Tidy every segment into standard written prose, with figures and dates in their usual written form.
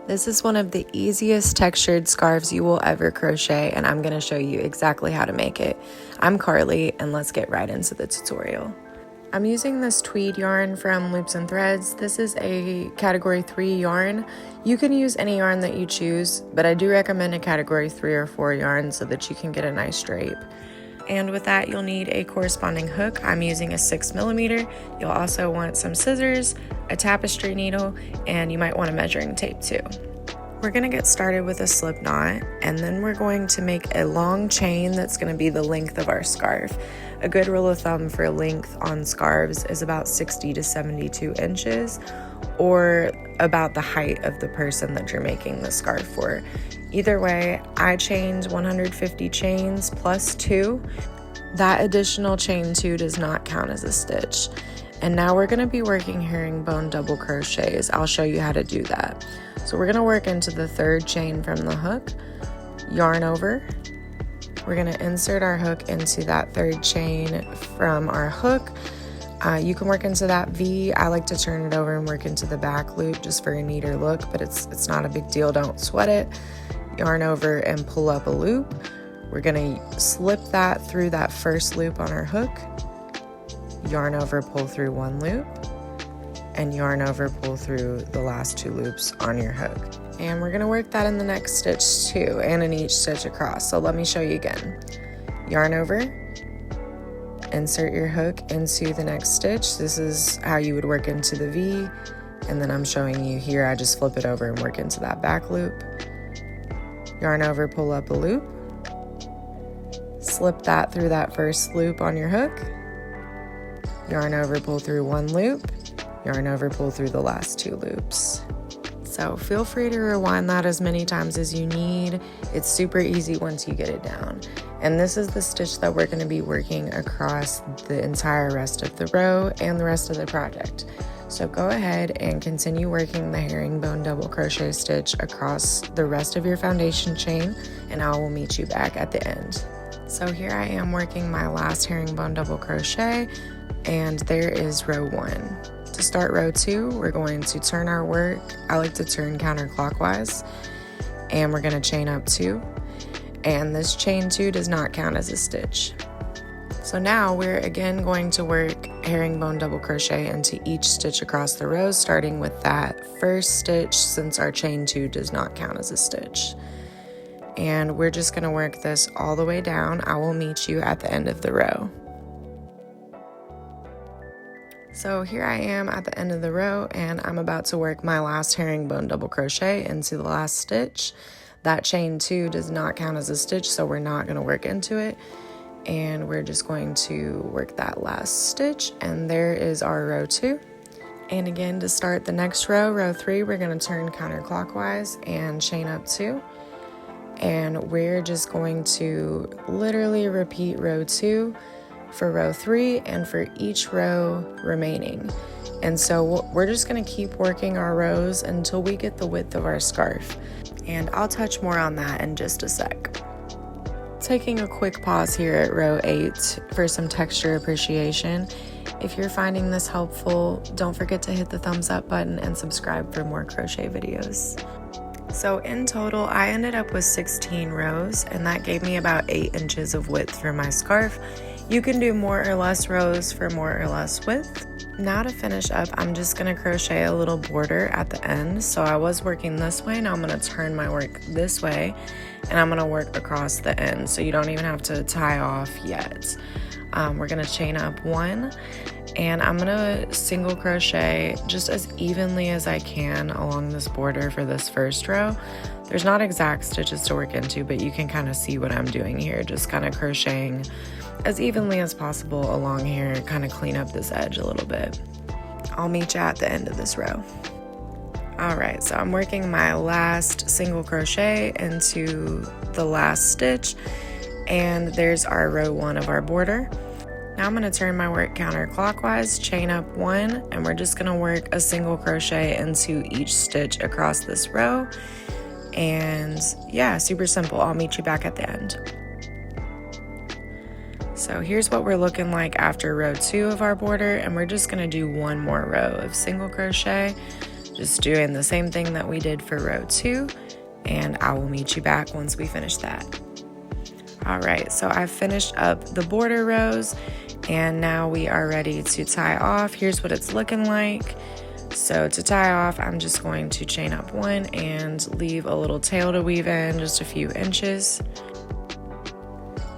This is one of the easiest textured scarves you will ever crochet, and I'm going to show you exactly how to make it. I'm Carly, and let's get right into the tutorial. I'm using this tweed yarn from Loops and Threads. This is a category 3 yarn. You can use any yarn that you choose, but I do recommend a category 3 or 4 yarn so that you can get a nice drape. And with that, you'll need a corresponding hook. I'm using a 6mm. You'll also want some scissors, a tapestry needle, and you might want a measuring tape too. We're gonna get started with a slip knot, and then we're going to make a long chain that's gonna be the length of our scarf. A good rule of thumb for length on scarves is about 60 to 72 inches, or about the height of the person that you're making the scarf for. Either way, I chained 150 chains plus 2. That additional chain 2 does not count as a stitch. And now we're gonna be working herringbone double crochets. I'll show you how to do that. So we're gonna work into the 3rd chain from the hook, yarn over. We're gonna insert our hook into that 3rd chain from our hook. You can work into that V. I like to turn it over and work into the back loop just for a neater look, but it's not a big deal, don't sweat it. Yarn over and pull up a loop. We're gonna slip that through that first loop on our hook, yarn over, pull through 1 loop, and yarn over, pull through the last 2 loops on your hook. And we're gonna work that in the next stitch too, and in each stitch across. So let me show you again. Yarn over, insert your hook into the next stitch. This is how you would work into the V, and then I'm showing you here, I just flip it over and work into that back loop. Yarn over, pull up a loop, slip that through that first loop on your hook, yarn over, pull through 1 loop, yarn over, pull through the last 2 loops. So feel free to rewind that as many times as you need. It's super easy once you get it down. And this is the stitch that we're going to be working across the entire rest of the row and the rest of the project. So go ahead and continue working the herringbone double crochet stitch across the rest of your foundation chain, and I will meet you back at the end. So here I am working my last herringbone double crochet, and there is row 1. To start row 2, we're going to turn our work. I like to turn counterclockwise, and we're going to chain up 2, and this chain 2 does not count as a stitch. So now we're again going to work herringbone double crochet into each stitch across the row, starting with that first stitch since our chain 2 does not count as a stitch. And we're just going to work this all the way down. I will meet you at the end of the row. So here I am at the end of the row, and I'm about to work my last herringbone double crochet into the last stitch. That chain 2 does not count as a stitch, so we're not going to work into it. And we're just going to work that last stitch, and there is our row 2. And again, to start the next row, row 3, we're going to turn counterclockwise and chain up 2, and we're just going to literally repeat row 2 for row 3 and for each row remaining. And so we're just going to keep working our rows until we get the width of our scarf, and I'll touch more on that in just a sec. Taking a quick pause here at row 8 for some texture appreciation. If you're finding this helpful, don't forget to hit the thumbs up button and subscribe for more crochet videos. So in total, I ended up with 16 rows, and that gave me about 8 inches of width for my scarf. You can do more or less rows for more or less width. Now to finish up, I'm just going to crochet a little border at the end. So I was working this way, now I'm going to turn my work this way, and I'm going to work across the end, so you don't even have to tie off yet. We're going to chain up 1, and I'm going to single crochet just as evenly as I can along this border for this first row. There's not exact stitches to work into, but you can kind of see what I'm doing here, just kind of crocheting as evenly as possible along here, kind of clean up this edge a little bit. I'll meet you at the end of this row. Alright, so I'm working my last single crochet into the last stitch, and there's our row 1 of our border. Now I'm going to turn my work counterclockwise, chain up 1, and we're just going to work a single crochet into each stitch across this row. And yeah, super simple. I'll meet you back at the end. So here's what we're looking like after row 2 of our border, and we're just going to do 1 more row of single crochet. just doing the same thing that we did for row 2, and I will meet you back once we finish that. All right, so I've finished up the border rows, and now we are ready to tie off. Here's what it's looking like. So to tie off, I'm just going to chain up 1 and leave a little tail to weave in, just a few inches.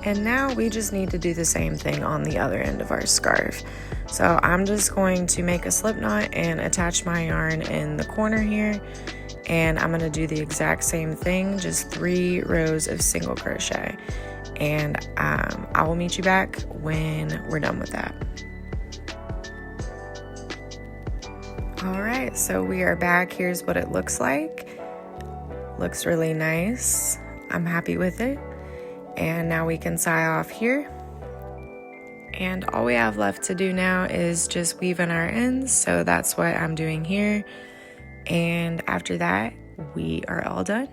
And now we just need to do the same thing on the other end of our scarf. So I'm just going to make a slip knot and attach my yarn in the corner here. And I'm gonna do the exact same thing, just 3 rows of single crochet. And I will meet you back when we're done with that. All right, so we are back. Here's what it looks like. Looks really nice. I'm happy with it. And now we can tie off here. And all we have left to do now is just weave in our ends. So that's what I'm doing here. And after that, we are all done.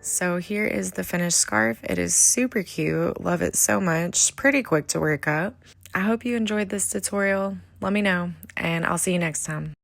So here is the finished scarf. It is super cute. Love it so much. Pretty quick to work up. I hope you enjoyed this tutorial. Let me know, and I'll see you next time.